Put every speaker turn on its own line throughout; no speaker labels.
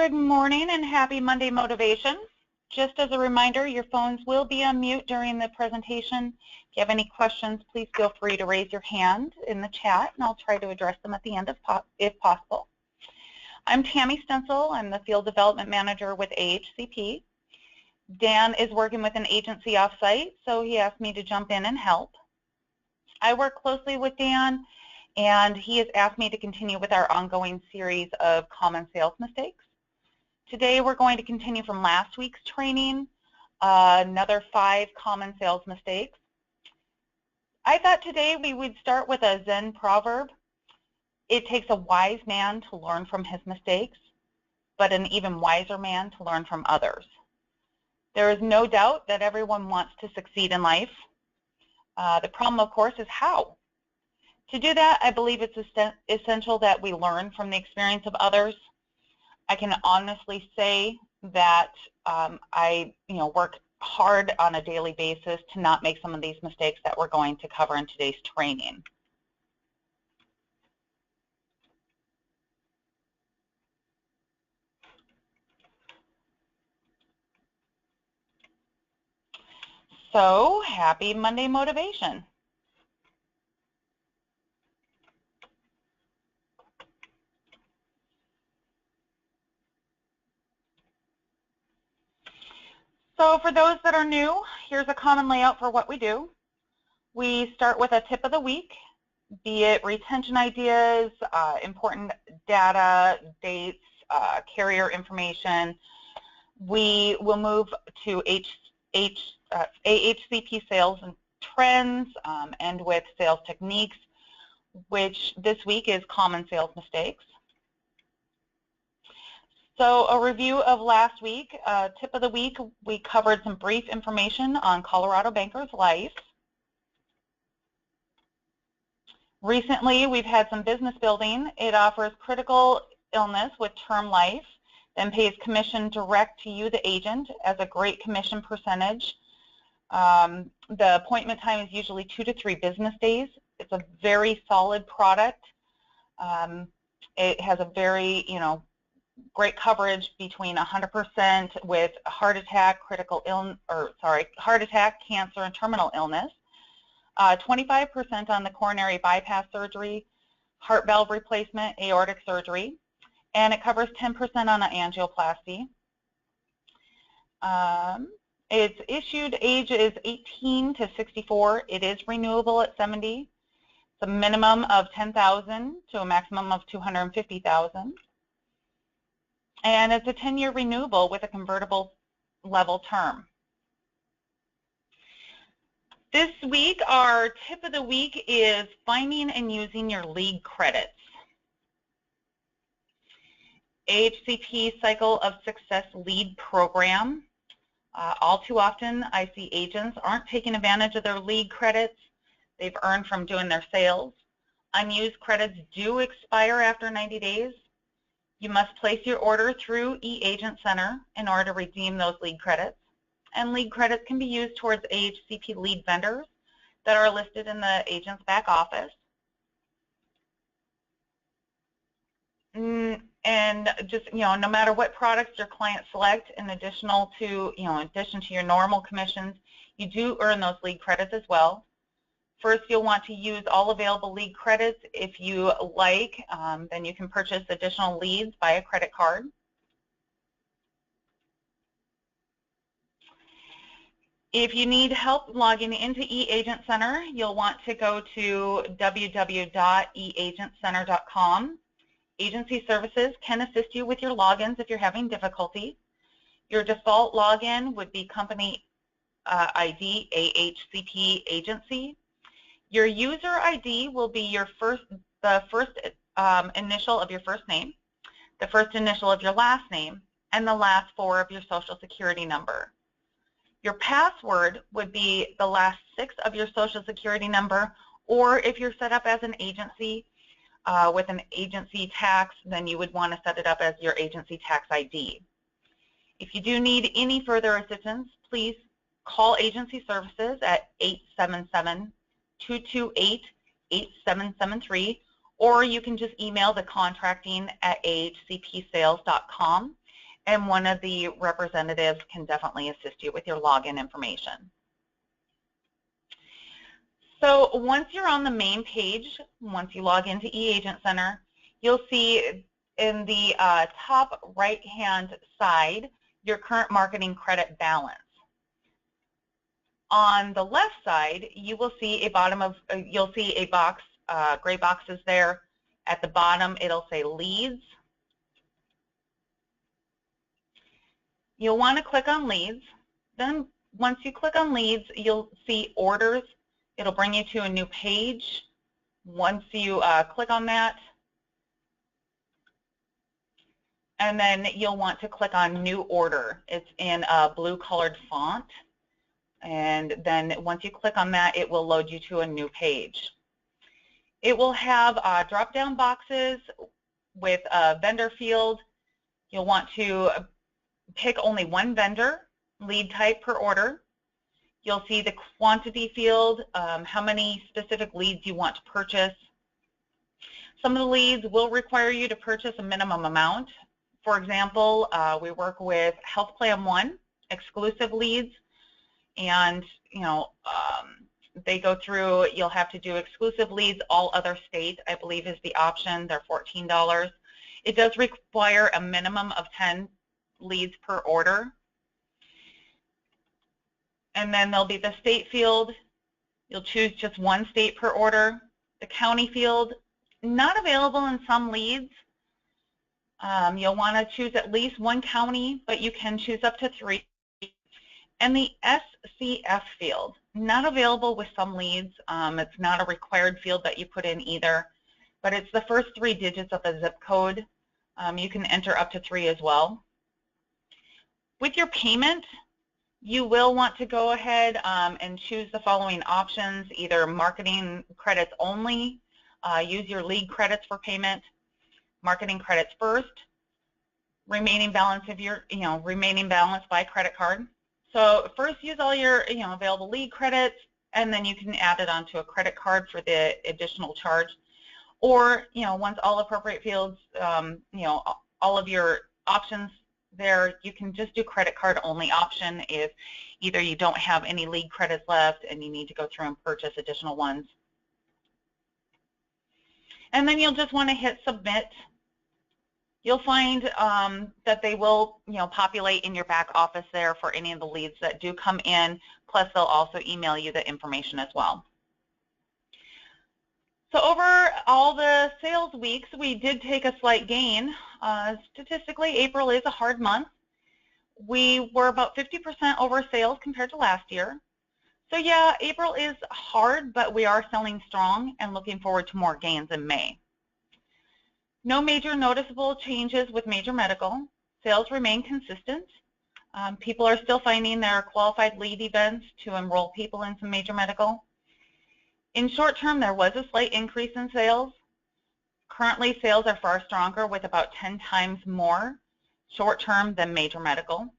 Good morning and happy Monday motivation. Just as a reminder, your phones will be on mute during the presentation. If you have any questions, please feel free to raise your hand in the chat and I'll try to address them at the end if possible. I'm Tammy Stencil. I'm the Field Development Manager with AHCP. Dan is working with an agency offsite, so he asked me to jump in and help. I work closely with Dan and he has asked me to continue with our ongoing series of common sales mistakes. Today we're going to continue from last week's training, another 5 common sales mistakes. I thought today we would start with a Zen proverb. It takes a wise man to learn from his mistakes, but an even wiser man to learn from others. There is no doubt that everyone wants to succeed in life. The problem, of course, is how. To do that, I believe it's essential that we learn from the experience of others. I can honestly say that I work hard on a daily basis to not make some of these mistakes that we're going to cover in today's training. So, happy Monday motivation. So for those that are new, here's a common layout for what we do. We start with a tip of the week, be it retention ideas, important data, dates, carrier information. We will move to AHCP sales and trends, end with sales techniques, which this week is common sales mistakes. So a review of last week, tip of the week, we covered some brief information on Colorado Bankers Life. Recently, we've had some business building. It offers critical illness with term life, then pays commission direct to you, the agent, as a great commission percentage. The appointment time is usually 2 to 3 business days. It's a very solid product. It has a very, great coverage between 100% with heart attack, heart attack, cancer, and terminal illness. 25% on the coronary bypass surgery, heart valve replacement, aortic surgery, and it covers 10% on an angioplasty. Its issued age is 18 to 64. It is renewable at 70. It's a minimum of 10,000 to a maximum of 250,000. And it's a 10-year renewable with a convertible level term. This week, our tip of the week is finding and using your lead credits. AHCP Cycle of Success Lead Program. All too often, I see agents aren't taking advantage of their lead credits they've earned from doing their sales. Unused credits do expire after 90 days. You must place your order through eAgent Center in order to redeem those lead credits. And lead credits can be used towards AHCP lead vendors that are listed in the agent's back office. And just, no matter what products your clients select, in addition to your normal commissions, you do earn those lead credits as well. First, you'll want to use all available lead credits. If you like, then you can purchase additional leads via credit card. If you need help logging into eAgent Center, you'll want to go to www.eagentcenter.com. Agency services can assist you with your logins if you're having difficulty. Your default login would be company ID AHCP agency. Your user ID will be the first initial of your first name, the first initial of your last name, and the last 4 of your social security number. Your password would be the last 6 of your social security number, or if you're set up as an agency with an agency tax, then you would want to set it up as your agency tax ID. If you do need any further assistance, please call agency services at 877-228-8773, or you can just email the contracting@ahcpsales.com and one of the representatives can definitely assist you with your login information. So once you're on the main page, once you log into eAgent Center, you'll see in the top right-hand side your current marketing credit balance. On the left side, you will see you'll see a box, gray boxes there. At the bottom, it'll say leads. You'll want to click on leads. Then once you click on leads, you'll see orders. It'll bring you to a new page. Once you click on that, and then you'll want to click on new order. It's in a blue colored font. And then once you click on that, it will load you to a new page. It will have drop-down boxes with a vendor field. You'll want to pick only one vendor, lead type per order. You'll see the quantity field, how many specific leads you want to purchase. Some of the leads will require you to purchase a minimum amount. For example, we work with Health Plan 1, exclusive leads. And, they go through, you'll have to do exclusive leads, all other states, I believe is the option. They're $14. It does require a minimum of 10 leads per order. And then there'll be the state field. You'll choose just one state per order. The county field, not available in some leads. You'll want to choose at least one county, but you can choose up to 3. And the SCF field, not available with some leads. It's not a required field that you put in either, but it's the first 3 digits of a zip code. You can enter up to 3 as well. With your payment, you will want to go ahead and choose the following options, either marketing credits only, use your lead credits for payment, marketing credits first, remaining balance of your, remaining balance by credit card. So first use all your available lead credits, and then you can add it onto a credit card for the additional charge. Or once all appropriate fields, all of your options there, you can just do credit card only option if either you don't have any lead credits left and you need to go through and purchase additional ones. And then you'll just want to hit submit. You'll find that they will, populate in your back office there for any of the leads that do come in, plus they'll also email you the information as well. So over all the sales weeks, we did take a slight gain. Statistically, April is a hard month. We were about 50% over sales compared to last year. So yeah, April is hard, but we are selling strong and looking forward to more gains in May. No major noticeable changes with major medical. Sales remain consistent. People are still finding their qualified lead events to enroll people in some major medical. In short term, there was a slight increase in sales. Currently, sales are far stronger with about 10 times more short term than major medical.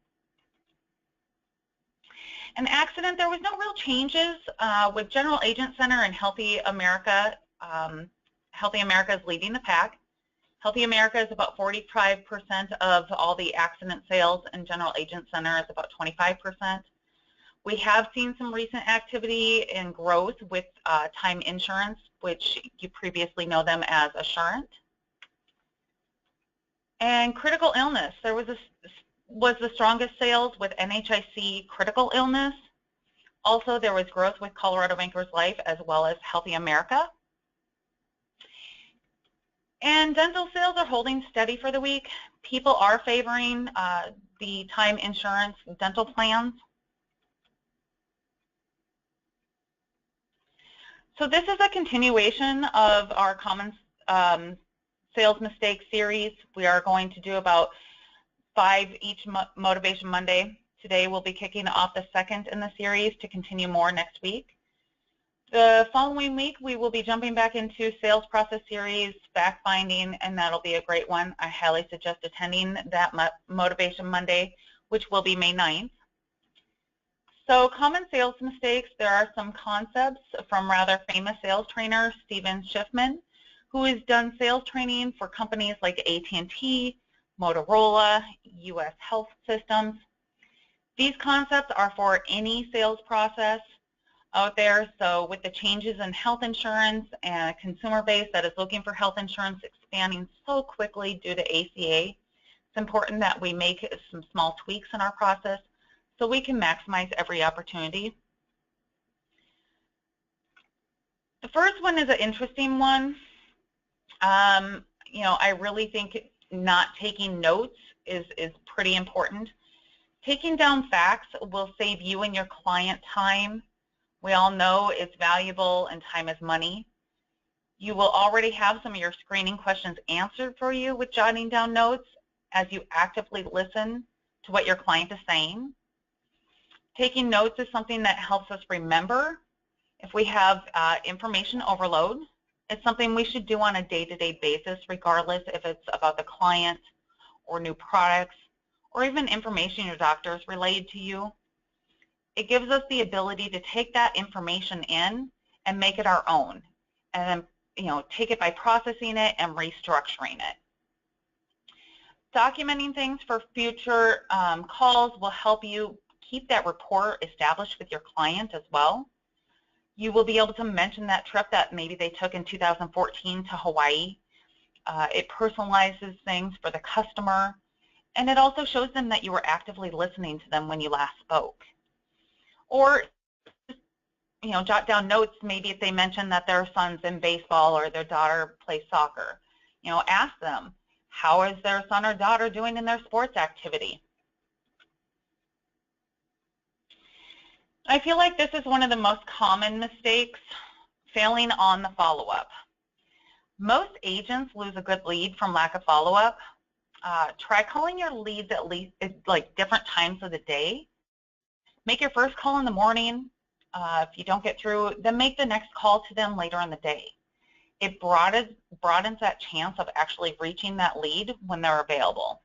An accident, there was no real changes with General Agent Center and Healthy America. Healthy America is leading the pack. Healthy America is about 45% of all the accident sales, and General Agent Center is about 25%. We have seen some recent activity and growth with time insurance, which you previously know them as Assurant. And critical illness, there was the strongest sales with NHIC critical illness. Also, there was growth with Colorado Bankers Life as well as Healthy America. And dental sales are holding steady for the week. People are favoring the time insurance dental plans. So this is a continuation of our common sales mistake series. We are going to do about 5 each Motivation Monday. Today we'll be kicking off the 2nd in the series to continue more next week. The following week, we will be jumping back into sales process series, fact finding, and that'll be a great one. I highly suggest attending that Motivation Monday, which will be May 9th. So common sales mistakes, there are some concepts from rather famous sales trainer, Steven Schiffman, who has done sales training for companies like AT&T, Motorola, U.S. Health Systems. These concepts are for any sales process out there. So with the changes in health insurance and a consumer base that is looking for health insurance expanding so quickly due to ACA, it's important that we make some small tweaks in our process so we can maximize every opportunity. The first one is an interesting one. I really think not taking notes is pretty important. Taking down facts will save you and your client time. We all know it's valuable and time is money. You will already have some of your screening questions answered for you with jotting down notes as you actively listen to what your client is saying. Taking notes is something that helps us remember. If we have information overload, it's something we should do on a day-to-day basis, regardless if it's about the client or new products or even information your doctor has relayed to you. It gives us the ability to take that information in and make it our own, and then take it by processing it and restructuring it. Documenting things for future calls will help you keep that rapport established with your client as well. You will be able to mention that trip that maybe they took in 2014 to Hawaii. It personalizes things for the customer, and it also shows them that you were actively listening to them when you last spoke. Or jot down notes, maybe if they mention that their son's in baseball or their daughter plays soccer. Ask them, how is their son or daughter doing in their sports activity? I feel like this is one of the most common mistakes, failing on the follow-up. Most agents lose a good lead from lack of follow-up. Try calling your leads at least like different times of the day. Make your first call in the morning. If you don't get through, then make the next call to them later in the day. It broadens that chance of actually reaching that lead when they're available.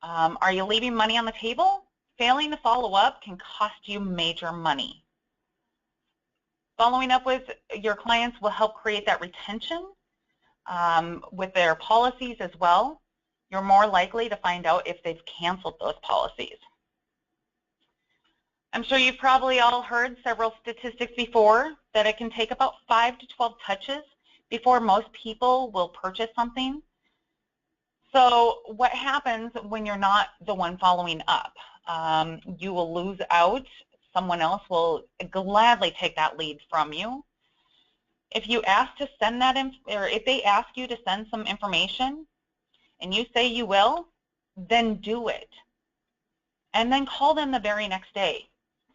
Are you leaving money on the table? Failing to follow up can cost you major money. Following up with your clients will help create that retention with their policies as well. You're more likely to find out if they've canceled those policies. I'm sure you've probably all heard several statistics before that it can take about 5 to 12 touches before most people will purchase something. So what happens when you're not the one following up? You will lose out. Someone else will gladly take that lead from you. If you ask to send that, or if they ask you to send some information and you say you will, then do it. And then call them the very next day.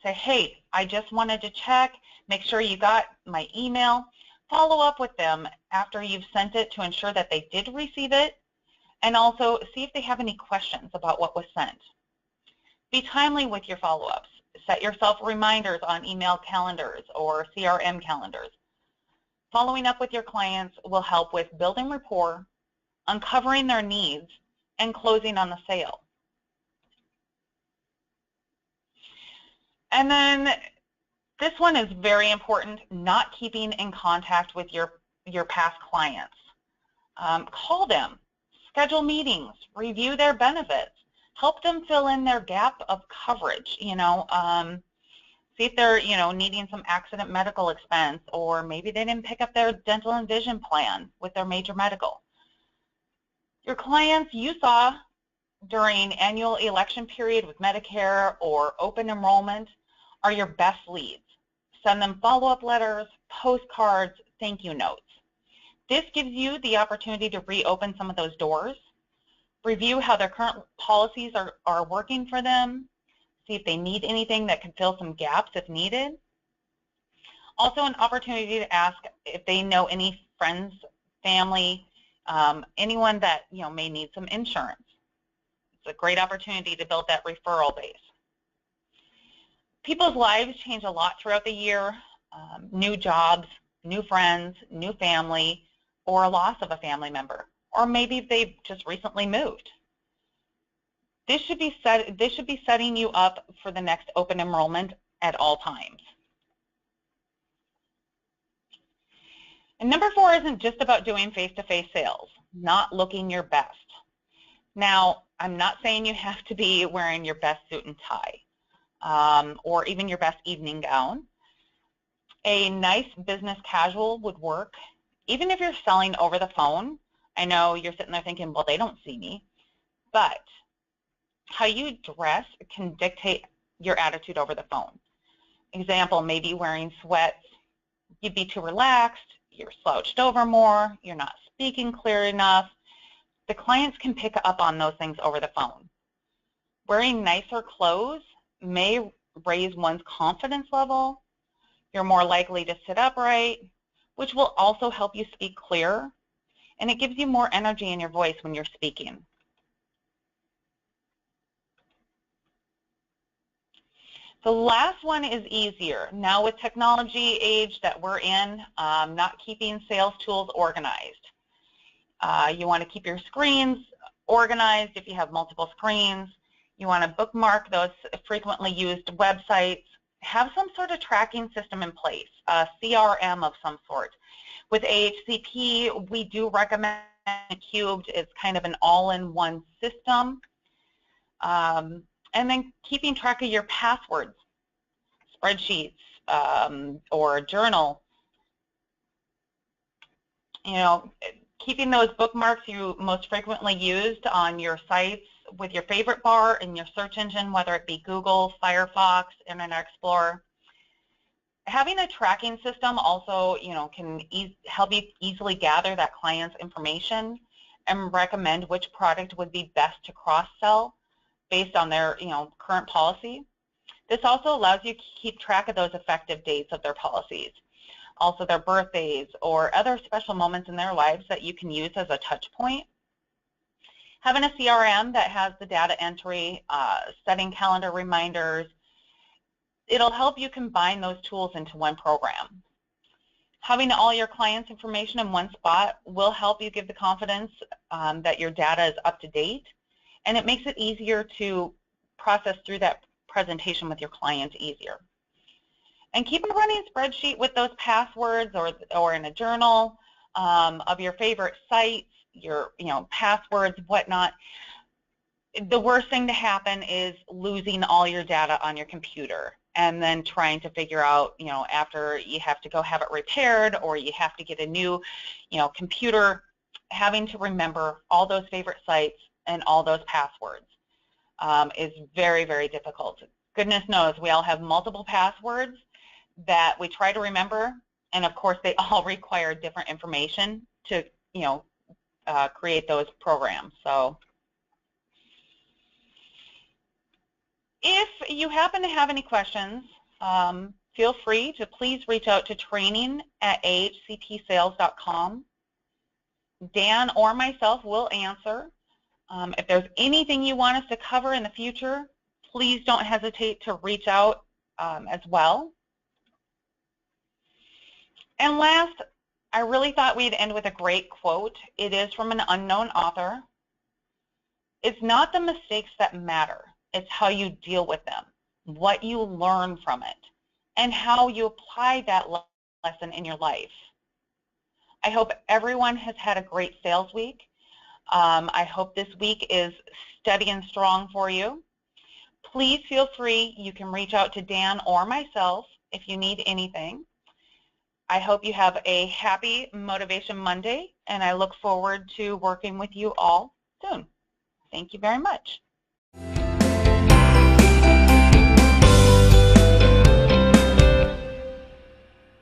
Say, hey, I just wanted to check, make sure you got my email. Follow up with them after you've sent it to ensure that they did receive it, and also see if they have any questions about what was sent. Be timely with your follow-ups. Set yourself reminders on email calendars or CRM calendars. Following up with your clients will help with building rapport, uncovering their needs, and closing on the sale. And then this one is very important, not keeping in contact with your past clients. Call them, schedule meetings, review their benefits, help them fill in their gap of coverage, see if they're, needing some accident medical expense, or maybe they didn't pick up their dental and vision plan with their major medical. Your clients you saw during annual election period with Medicare or open enrollment are your best leads. Send them follow-up letters, postcards, thank you notes. This gives you the opportunity to reopen some of those doors, review how their current policies are working for them, see if they need anything that can fill some gaps if needed. Also an opportunity to ask if they know any friends, family, anyone that may need some insurance. It's a great opportunity to build that referral base. People's lives change a lot throughout the year, new jobs, new friends, new family, or a loss of a family member, or maybe they've just recently moved. This should be setting you up for the next open enrollment at all times. And number 4 isn't just about doing face-to-face sales, not looking your best. Now, I'm not saying you have to be wearing your best suit and tie or even your best evening gown. A nice business casual would work. Even if you're selling over the phone, I know you're sitting there thinking, well, they don't see me. But how you dress can dictate your attitude over the phone. Example, maybe wearing sweats, you'd be too relaxed, you're slouched over more, you're not speaking clear enough. The clients can pick up on those things over the phone. Wearing nicer clothes may raise one's confidence level. You're more likely to sit upright, which will also help you speak clear, and it gives you more energy in your voice when you're speaking. The last one is easier. Now with technology age that we're in, not keeping sales tools organized. You want to keep your screens organized if you have multiple screens. You want to bookmark those frequently used websites. Have some sort of tracking system in place, a CRM of some sort. With AHCP, we do recommend Cubed. It's kind of an all-in-one system. And then keeping track of your passwords, spreadsheets, or a journal. You know, keeping those bookmarks you most frequently used on your sites with your favorite bar in your search engine, whether it be Google, Firefox, Internet Explorer. Having a tracking system also, you know, can help you easily gather that client's information and recommend which product would be best to cross-sell based on their, you know, current policy. This also allows you to keep track of those effective dates of their policies, also their birthdays or other special moments in their lives that you can use as a touch point. Having a CRM that has the data entry, setting calendar reminders, it'll help you combine those tools into one program. Having all your clients' information in one spot will help you give the confidence that your data is up to date, and it makes it easier to process through that presentation with your clients easier. And keep a running spreadsheet with those passwords or in a journal of your favorite sites, your passwords, whatnot. The worst thing to happen is losing all your data on your computer and then trying to figure out, after you have to go have it repaired or you have to get a new, computer, having to remember all those favorite sites and all those passwords is very, very difficult. Goodness knows we all have multiple passwords that we try to remember, and of course they all require different information to, create those programs. So if you happen to have any questions, feel free to please reach out to training@ahcpsales.com. Dan or myself will answer. If there's anything you want us to cover in the future, please don't hesitate to reach out as well. And last, I really thought we'd end with a great quote. It is from an unknown author. It's not the mistakes that matter. It's how you deal with them, what you learn from it, and how you apply that lesson in your life. I hope everyone has had a great sales week. I hope this week is steady and strong for you. Please feel free. You can reach out to Dan or myself if you need anything. I hope you have a happy Motivation Monday, and I look forward to working with you all soon. Thank you very much.